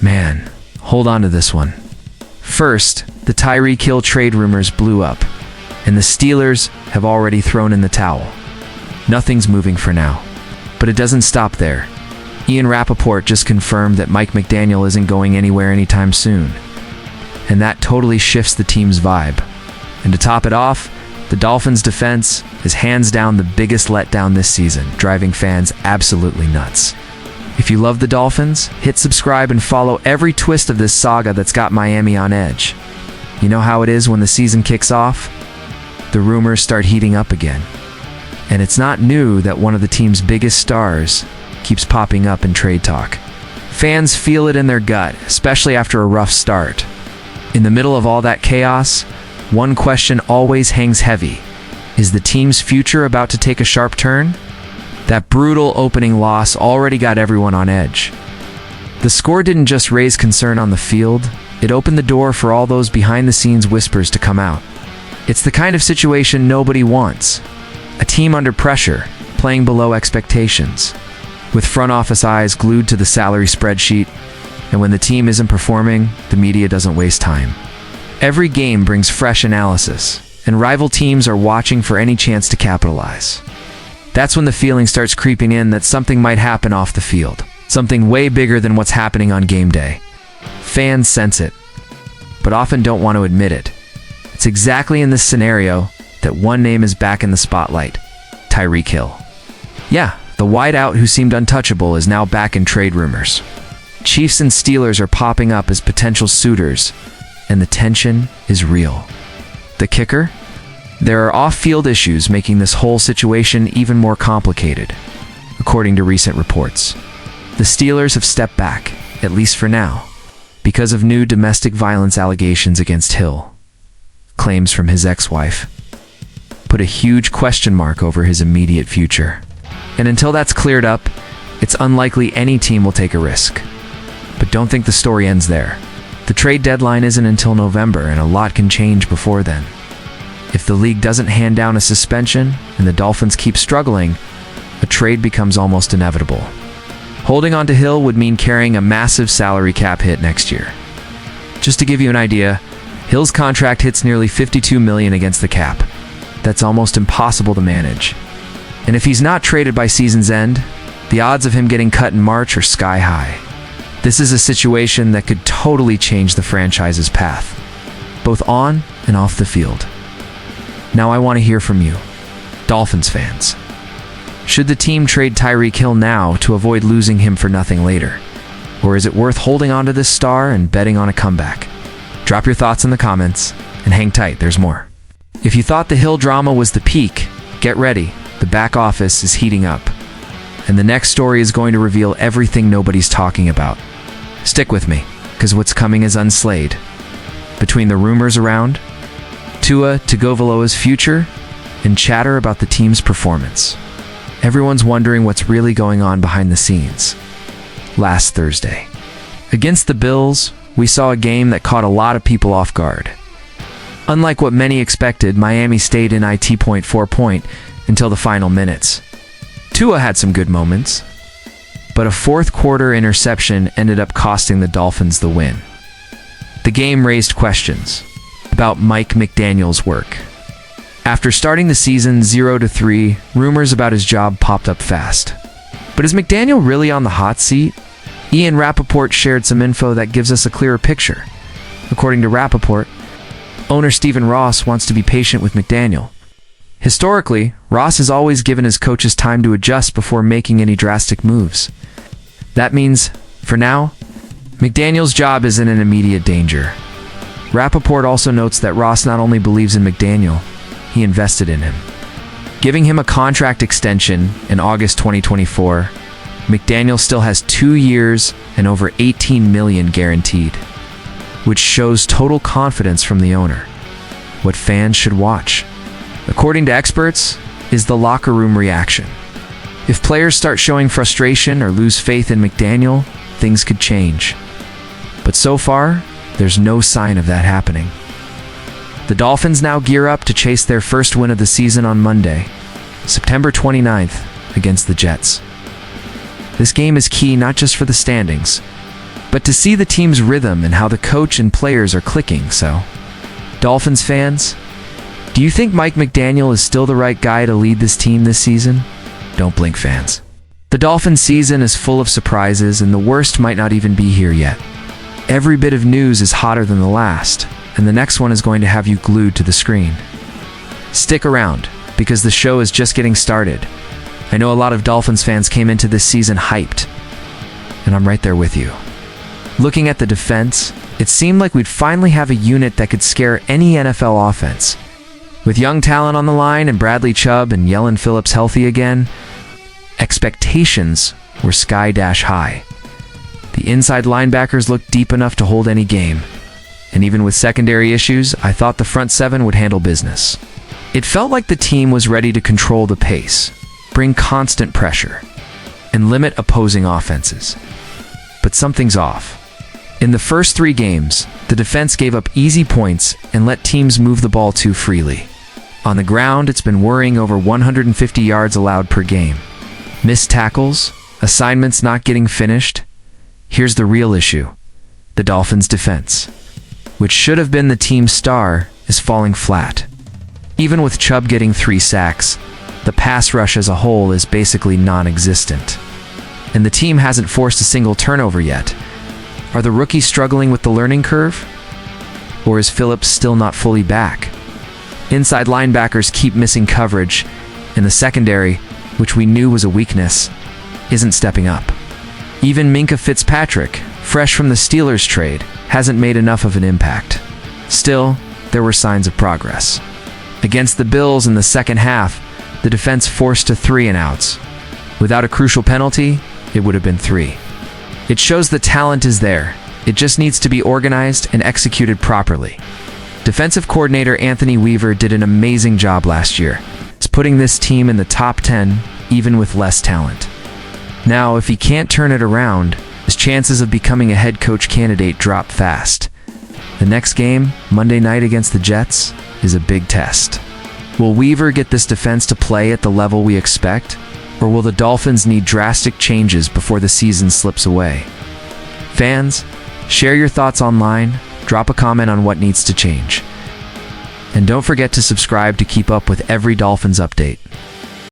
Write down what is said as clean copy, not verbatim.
Man, hold on to this one. First, the Tyreek Hill trade rumors blew up, and the Steelers have already thrown in the towel. Nothing's moving for now. But it doesn't stop there. Ian Rappaport just confirmed that Mike McDaniel isn't going anywhere anytime soon. And that totally shifts the team's vibe. And to top it off, the Dolphins' defense is hands down the biggest letdown this season, driving fans absolutely nuts. If you love the Dolphins, hit subscribe and follow every twist of this saga that's got Miami on edge. You know how it is when the season kicks off? The rumors start heating up again. And it's not new that one of the team's biggest stars keeps popping up in trade talk. Fans feel it in their gut, especially after a rough start. In the middle of all that chaos, one question always hangs heavy. Is the team's future about to take a sharp turn? That brutal opening loss already got everyone on edge. The score didn't just raise concern on the field, it opened the door for all those behind-the-scenes whispers to come out. It's the kind of situation nobody wants. A team under pressure, playing below expectations, with front office eyes glued to the salary spreadsheet, and when the team isn't performing, the media doesn't waste time. Every game brings fresh analysis, and rival teams are watching for any chance to capitalize. That's when the feeling starts creeping in that something might happen off the field, something way bigger than what's happening on game day. Fans sense it, but often don't want to admit it. It's exactly in this scenario that one name is back in the spotlight: Tyreek Hill. Yeah, the wideout who seemed untouchable is now back in trade rumors. Chiefs and Steelers are popping up as potential suitors, and the tension is real. The kicker? There are off-field issues making this whole situation even more complicated, according to recent reports. The Steelers have stepped back, at least for now, because of new domestic violence allegations against Hill. Claims from his ex-wife put a huge question mark over his immediate future. And until that's cleared up, it's unlikely any team will take a risk. But don't think the story ends there. The trade deadline isn't until November, and a lot can change before then. If the league doesn't hand down a suspension and the Dolphins keep struggling, a trade becomes almost inevitable. Holding on to Hill would mean carrying a massive salary cap hit next year. Just to give you an idea, Hill's contract hits nearly $52 million against the cap. That's almost impossible to manage. And if he's not traded by season's end, the odds of him getting cut in March are sky high. This is a situation that could totally change the franchise's path, both on and off the field. Now I want to hear from you, Dolphins fans. Should the team trade Tyreek Hill now to avoid losing him for nothing later? Or is it worth holding on to this star and betting on a comeback? Drop your thoughts in the comments, and hang tight, there's more. If you thought the Hill drama was the peak, get ready, the back office is heating up. And the next story is going to reveal everything nobody's talking about. Stick with me, because what's coming is unslayed. Between the rumors around, Tua Tagovailoa's future, and chatter about the team's performance, everyone's wondering what's really going on behind the scenes. Last Thursday, against the Bills, we saw a game that caught a lot of people off guard. Unlike what many expected, Miami stayed in it point until the final minutes. Tua had some good moments, but a fourth-quarter interception ended up costing the Dolphins the win. The game raised questions about Mike McDaniel's work. After starting the season 0-3, rumors about his job popped up fast. But is McDaniel really on the hot seat? Ian Rappaport shared some info that gives us a clearer picture. According to Rappaport, owner Stephen Ross wants to be patient with McDaniel. Historically, Ross has always given his coaches time to adjust before making any drastic moves. That means, for now, McDaniel's job isn't in immediate danger. Rappaport also notes that Ross not only believes in McDaniel, he invested in him. Giving him a contract extension in August 2024, McDaniel still has 2 years and over $18 million guaranteed, which shows total confidence from the owner. What fans should watch, according to experts, is the locker room reaction. If players start showing frustration or lose faith in McDaniel, things could change. But so far, there's no sign of that happening. The Dolphins now gear up to chase their first win of the season on Monday, September 29th, against the Jets. This game is key not just for the standings, but to see the team's rhythm and how the coach and players are clicking. So, Dolphins fans, do you think Mike McDaniel is still the right guy to lead this team this season? Don't blink, fans. The Dolphins season is full of surprises, and the worst might not even be here yet. Every bit of news is hotter than the last, and the next one is going to have you glued to the screen. Stick around, because the show is just getting started. I know a lot of Dolphins fans came into this season hyped, and I'm right there with you. Looking at the defense, it seemed like we'd finally have a unit that could scare any NFL offense. With young talent on the line and Bradley Chubb and Yellen Phillips healthy again, expectations were sky-high. The inside linebackers looked deep enough to hold any game, and even with secondary issues, I thought the front seven would handle business. It felt like the team was ready to control the pace, bring constant pressure, and limit opposing offenses. But something's off. In the first 3 games, the defense gave up easy points and let teams move the ball too freely. On the ground, it's been worrying over 150 yards allowed per game. Missed tackles, assignments not getting finished. Here's the real issue. The Dolphins' defense, which should have been the team's star, is falling flat. Even with Chubb getting 3 sacks, the pass rush as a whole is basically non-existent. And the team hasn't forced a single turnover yet. Are the rookies struggling with the learning curve? Or is Phillips still not fully back? Inside linebackers keep missing coverage, and the secondary, which we knew was a weakness, isn't stepping up. Even Minkah Fitzpatrick, fresh from the Steelers trade, hasn't made enough of an impact. Still, there were signs of progress. Against the Bills in the second half, the defense forced to 3-and-outs. Without a crucial penalty, it would have been 3. It shows the talent is there. It just needs to be organized and executed properly. Defensive coordinator Anthony Weaver did an amazing job last year. It's putting this team in the top 10, even with less talent. Now, if he can't turn it around, his chances of becoming a head coach candidate drop fast. The next game, Monday night against the Jets, is a big test. Will Weaver get this defense to play at the level we expect? Or will the Dolphins need drastic changes before the season slips away? Fans, share your thoughts online, drop a comment on what needs to change. And don't forget to subscribe to keep up with every Dolphins update.